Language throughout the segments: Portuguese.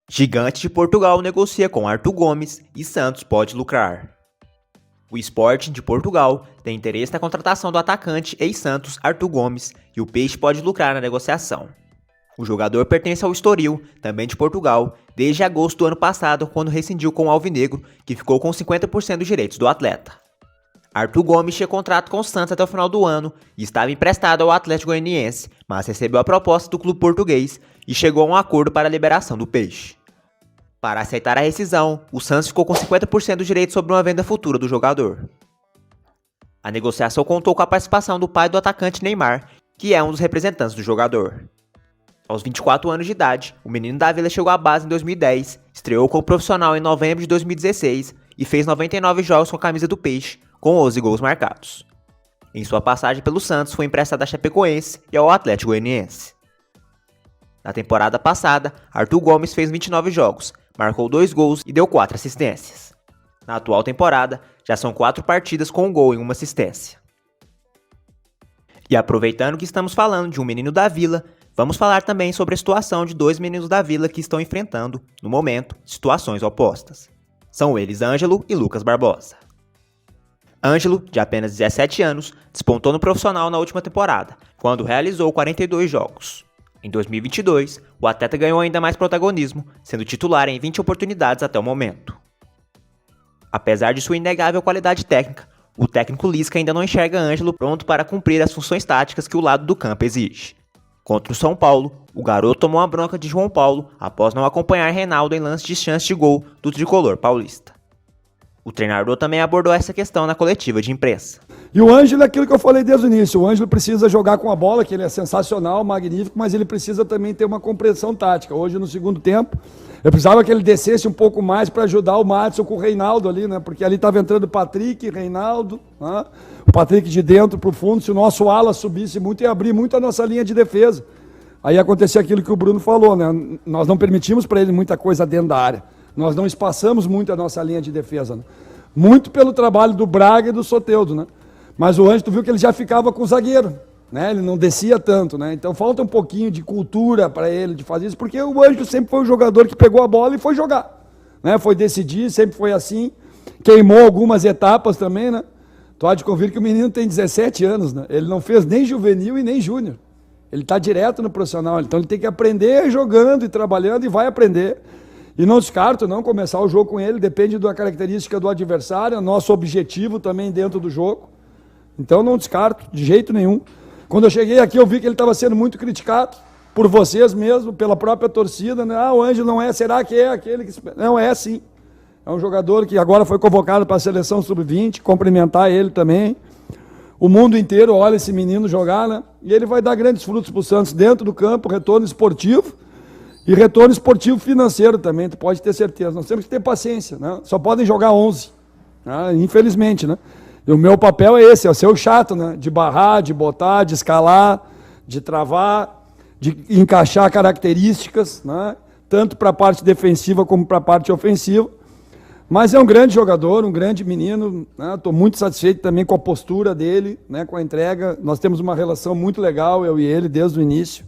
Gigante de Portugal negocia com Arthur Gomes e Santos pode lucrar. O Sporting de Portugal tem interesse na contratação do atacante ex-Santos Arthur Gomes e o Peixe pode lucrar na negociação. O jogador pertence ao Estoril, também de Portugal, desde agosto do ano passado, quando rescindiu com o Alvinegro, que ficou com 50% dos direitos do atleta. Arthur Gomes tinha contrato com o Santos até o final do ano e estava emprestado ao Atlético Goianiense, mas recebeu a proposta do clube português e chegou a um acordo para a liberação do Peixe. Para aceitar a rescisão, o Santos ficou com 50% dos direitos sobre uma venda futura do jogador. A negociação contou com a participação do pai do atacante Neymar, que é um dos representantes do jogador. Aos 24 anos de idade, o menino da Vila chegou à base em 2010, estreou como profissional em novembro de 2016 e fez 99 jogos com a camisa do Peixe, com 11 gols marcados. Em sua passagem pelo Santos, foi emprestado à Chapecoense e ao Atlético Goianiense. Na temporada passada, Arthur Gomes fez 29 jogos, marcou 2 gols e deu 4 assistências. Na atual temporada, já são 4 partidas com um gol e uma assistência. E aproveitando que estamos falando de um menino da Vila, vamos falar também sobre a situação de 2 meninos da Vila que estão enfrentando, no momento, situações opostas. São eles Ângelo e Lucas Barbosa. Ângelo, de apenas 17 anos, despontou no profissional na última temporada, quando realizou 42 jogos. Em 2022, o atleta ganhou ainda mais protagonismo, sendo titular em 20 oportunidades até o momento. Apesar de sua inegável qualidade técnica, o técnico Lisca ainda não enxerga Ângelo pronto para cumprir as funções táticas que o lado do campo exige. Contra o São Paulo, o garoto tomou uma bronca de João Paulo após não acompanhar Reinaldo em lance de chance de gol do tricolor paulista. O treinador também abordou essa questão na coletiva de imprensa. E o Ângelo é aquilo que eu falei desde o início. O Ângelo precisa jogar com a bola, que ele é sensacional, magnífico, mas ele precisa também ter uma compreensão tática. Hoje, no segundo tempo, eu precisava que ele descesse um pouco mais para ajudar o Madison com o Reinaldo ali, né? Porque ali estava entrando o Patrick, Reinaldo, né? O Patrick de dentro para o fundo. Se o nosso ala subisse muito, ia abrir muito a nossa linha de defesa. Aí acontecia aquilo que o Bruno falou, né? Nós não permitimos para ele muita coisa dentro da área. Nós não espaçamos muito a nossa linha de defesa, né? Muito pelo trabalho do Braga e do Soteldo, né? Mas o Ângelo, tu viu que ele já ficava com o zagueiro, né? Ele não descia tanto, né? Então falta um pouquinho de cultura para ele de fazer isso, porque o Ângelo sempre foi o jogador que pegou a bola e foi jogar, né? Foi decidir, sempre foi assim. Queimou algumas etapas também, né? Tu há de convir que o menino tem 17 anos, né? Ele não fez nem juvenil e nem júnior. Ele está direto no profissional, então ele tem que aprender jogando e trabalhando e vai aprender. E não descarto não começar o jogo com ele, depende da característica do adversário, nosso objetivo também dentro do jogo. Então não descarto, de jeito nenhum. Quando eu cheguei aqui, eu vi que ele estava sendo muito criticado, por vocês mesmo, pela própria torcida, né? Ah, o Ângelo não é, será que é aquele que... Não, é sim. É um jogador que agora foi convocado para a seleção sub-20, cumprimentar ele também. O mundo inteiro olha esse menino jogar, né? E ele vai dar grandes frutos para o Santos dentro do campo, retorno esportivo. E retorno esportivo financeiro também, tu pode ter certeza. Nós temos que ter paciência, né? Só podem jogar 11, né? Infelizmente, né? E o meu papel é esse, é ser o chato, né? De barrar, de botar, de escalar, de travar, de encaixar características, né? Tanto para a parte defensiva como para a parte ofensiva. Mas é um grande jogador, um grande menino, né? Estou muito satisfeito também com a postura dele, né? Com a entrega. Nós temos uma relação muito legal, eu e ele, desde o início.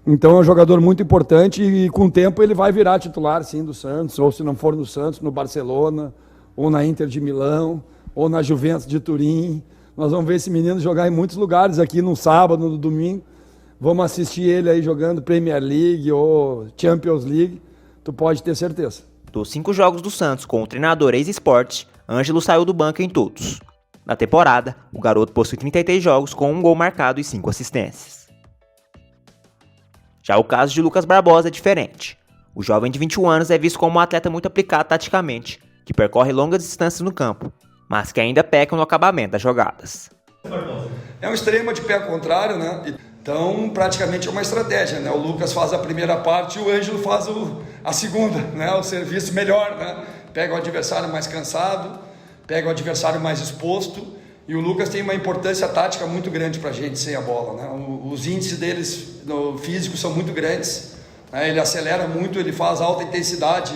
Então é um jogador muito importante e com o tempo ele vai virar titular, sim, do Santos, ou se não for no Santos, no Barcelona, ou na Inter de Milão, ou na Juventus de Turim. Nós vamos ver esse menino jogar em muitos lugares aqui no sábado, no domingo. Vamos assistir ele aí jogando Premier League ou Champions League, tu pode ter certeza. Dos 5 jogos do Santos com o treinador ex-Sport, Ângelo saiu do banco em todos. Na temporada, o garoto possui 33 jogos com 1 gol marcado e 5 assistências. Já o caso de Lucas Barbosa é diferente. O jovem de 21 anos é visto como um atleta muito aplicado taticamente, que percorre longas distâncias no campo, mas que ainda peca no acabamento das jogadas. É um extremo de pé contrário, né? Então, praticamente é uma estratégia, né? O Lucas faz a primeira parte e o Ângelo faz a segunda, né? O serviço melhor, né? Pega o adversário mais cansado, pega o adversário mais exposto. E o Lucas tem uma importância tática muito grande para a gente sem a bola, né? Os índices deles no físico são muito grandes, né? Ele acelera muito, ele faz alta intensidade.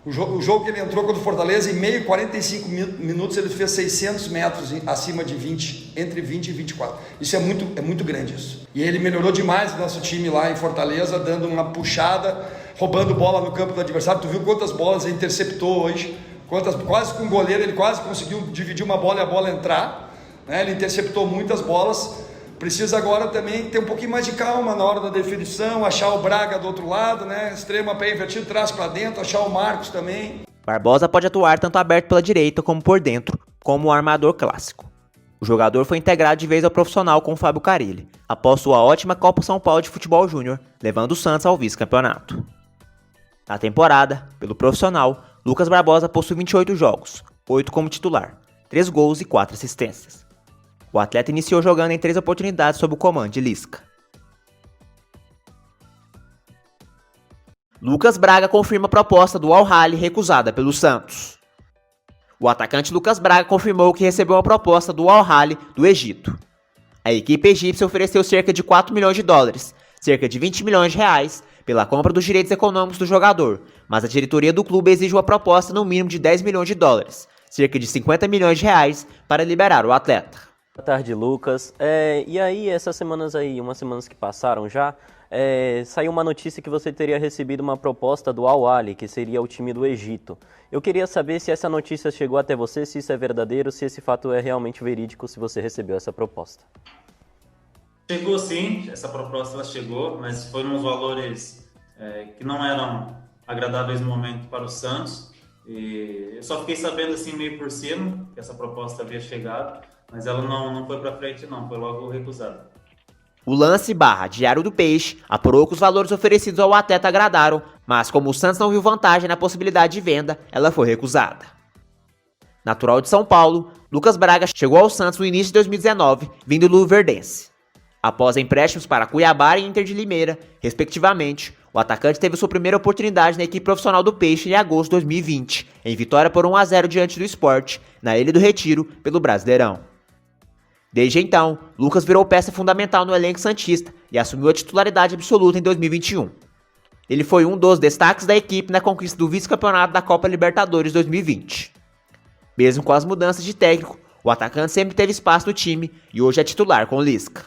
O jogo que ele entrou contra o Fortaleza, em meio 45 minutos, ele fez 600 metros acima de 20, entre 20 e 24. Isso é muito grande isso. E ele melhorou demais o nosso time lá em Fortaleza, dando uma puxada roubando bola no campo do adversário. Tu viu quantas bolas ele interceptou hoje? Quase com o goleiro, ele quase conseguiu dividir uma bola e a bola entrar, né? Ele interceptou muitas bolas. Precisa agora também ter um pouquinho mais de calma na hora da definição, achar o Braga do outro lado, né? Extrema pé invertido, traz para dentro, achar o Marcos também. Barbosa pode atuar tanto aberto pela direita como por dentro, como o armador clássico. O jogador foi integrado de vez ao profissional com o Fábio Carille, após sua ótima Copa São Paulo de Futebol Júnior, levando o Santos ao vice-campeonato. Na temporada, pelo profissional, Lucas Barbosa possui 28 jogos, 8 como titular, 3 gols e 4 assistências. O atleta iniciou jogando em 3 oportunidades sob o comando de Lisca. Lucas Braga confirma a proposta do Al-Ahly recusada pelo Santos. O atacante Lucas Braga confirmou que recebeu uma proposta do Al-Ahly do Egito. A equipe egípcia ofereceu cerca de 4 milhões de dólares, cerca de 20 milhões de reais, pela compra dos direitos econômicos do jogador, mas a diretoria do clube exige uma proposta no mínimo de 10 milhões de dólares, cerca de 50 milhões de reais, para liberar o atleta. Boa tarde, Lucas. E aí, essas semanas aí, umas semanas que passaram já, saiu uma notícia que você teria recebido uma proposta do Al-Ahly, que seria o time do Egito. Eu queria saber se essa notícia chegou até você, se isso é verdadeiro, se esse fato é realmente verídico, se você recebeu essa proposta. Chegou sim, essa proposta ela chegou, mas foi nos valores que não eram agradáveis no momento para o Santos. E eu só fiquei sabendo assim meio por cima que essa proposta havia chegado, mas ela não foi para frente não, foi logo recusada. O Lance / Diário do Peixe apurou que os valores oferecidos ao atleta agradaram, mas como o Santos não viu vantagem na possibilidade de venda, ela foi recusada. Natural de São Paulo, Lucas Braga chegou ao Santos no início de 2019, vindo do Luverdense. Após empréstimos para Cuiabá e Inter de Limeira, respectivamente, o atacante teve sua primeira oportunidade na equipe profissional do Peixe em agosto de 2020, em vitória por 1-0 diante do Sport, na Ilha do Retiro, pelo Brasileirão. Desde então, Lucas virou peça fundamental no elenco santista e assumiu a titularidade absoluta em 2021. Ele foi um dos destaques da equipe na conquista do vice-campeonato da Copa Libertadores 2020. Mesmo com as mudanças de técnico, o atacante sempre teve espaço no time e hoje é titular com o Lisca.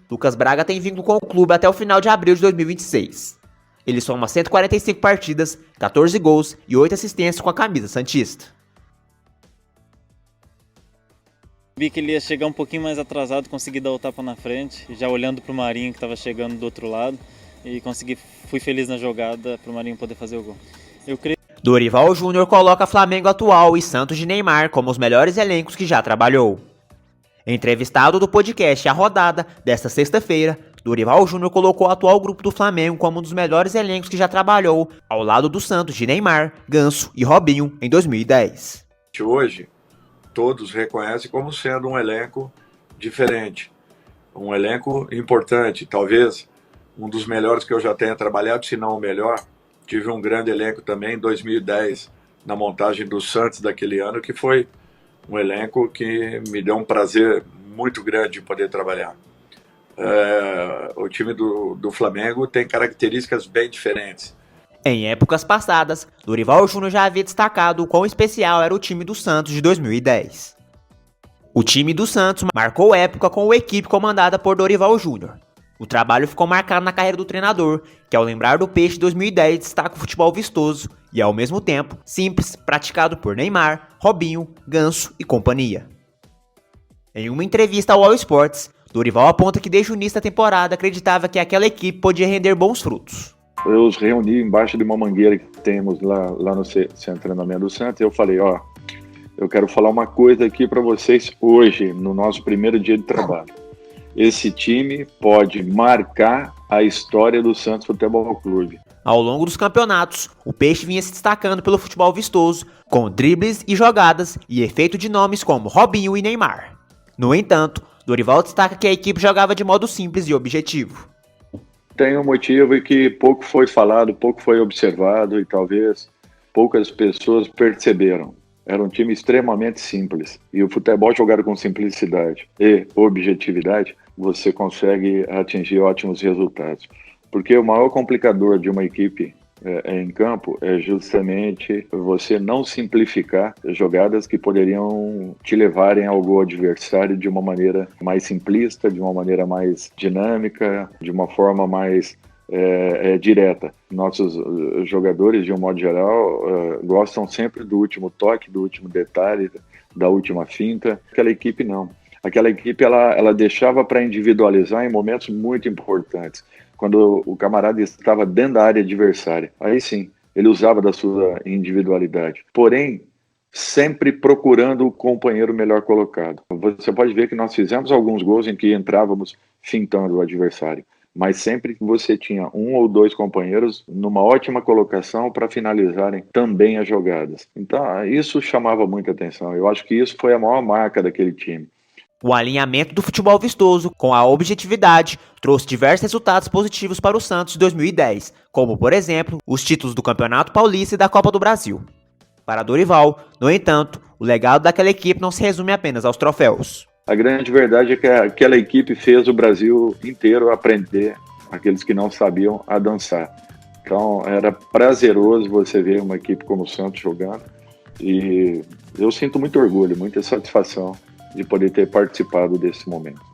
Lucas Braga tem vínculo com o clube até o final de abril de 2026. Ele soma 145 partidas, 14 gols e 8 assistências com a camisa santista. Vi que ele ia chegar um pouquinho mais atrasado, consegui dar o tapa na frente, já olhando para o Marinho que estava chegando do outro lado e fui feliz na jogada para o Marinho poder fazer o gol. Dorival Júnior coloca Flamengo atual e Santos de Neymar como os melhores elencos que já trabalhou. Entrevistado do podcast A Rodada, desta sexta-feira, Dorival Júnior colocou o atual grupo do Flamengo como um dos melhores elencos que já trabalhou, ao lado do Santos de Neymar, Ganso e Robinho em 2010. Hoje, todos reconhecem como sendo um elenco diferente, um elenco importante, talvez um dos melhores que eu já tenha trabalhado, se não o melhor. Tive um grande elenco também em 2010, na montagem do Santos daquele ano, que foi um elenco que me deu um prazer muito grande de poder trabalhar. O time do Flamengo tem características bem diferentes. Em épocas passadas, Dorival Júnior já havia destacado o quão especial era o time do Santos de 2010. O time do Santos marcou época com a equipe comandada por Dorival Júnior. O trabalho ficou marcado na carreira do treinador, que ao lembrar do Peixe de 2010 destaca o futebol vistoso e ao mesmo tempo simples, praticado por Neymar, Robinho, Ganso e companhia. Em uma entrevista ao All Sports, Dorival aponta que desde o início da temporada acreditava que aquela equipe podia render bons frutos. Eu os reuni embaixo de uma mangueira que temos lá no centro de treinamento do Santos e eu falei, eu quero falar uma coisa aqui para vocês hoje, no nosso primeiro dia de trabalho. Esse time pode marcar a história do Santos Futebol Clube. Ao longo dos campeonatos, o Peixe vinha se destacando pelo futebol vistoso, com dribles e jogadas e efeito de nomes como Robinho e Neymar. No entanto, Dorival destaca que a equipe jogava de modo simples e objetivo. Tem um motivo que pouco foi falado, pouco foi observado e talvez poucas pessoas perceberam. Era um time extremamente simples e o futebol jogado com simplicidade e objetividade, você consegue atingir ótimos resultados. Porque o maior complicador de uma equipe em campo é justamente você não simplificar jogadas que poderiam te levarem ao gol adversário de uma maneira mais simplista, de uma maneira mais dinâmica, de uma forma mais direta. Nossos jogadores, de um modo geral, gostam sempre do último toque, do último detalhe, da última finta. Aquela equipe não. Aquela equipe ela deixava para individualizar em momentos muito importantes. Quando o camarada estava dentro da área adversária, aí sim, ele usava da sua individualidade. Porém, sempre procurando o companheiro melhor colocado. Você pode ver que nós fizemos alguns gols em que entrávamos fintando o adversário, mas sempre que você tinha um ou dois companheiros numa ótima colocação para finalizarem também as jogadas. Então, isso chamava muita atenção. Eu acho que isso foi a maior marca daquele time. O alinhamento do futebol vistoso com a objetividade trouxe diversos resultados positivos para o Santos em 2010, como, por exemplo, os títulos do Campeonato Paulista e da Copa do Brasil. Para Dorival, no entanto, o legado daquela equipe não se resume apenas aos troféus. A grande verdade é que aquela equipe fez o Brasil inteiro aprender, aqueles que não sabiam, a dançar. Então era prazeroso você ver uma equipe como o Santos jogando, e eu sinto muito orgulho, muita satisfação de poder ter participado desse momento.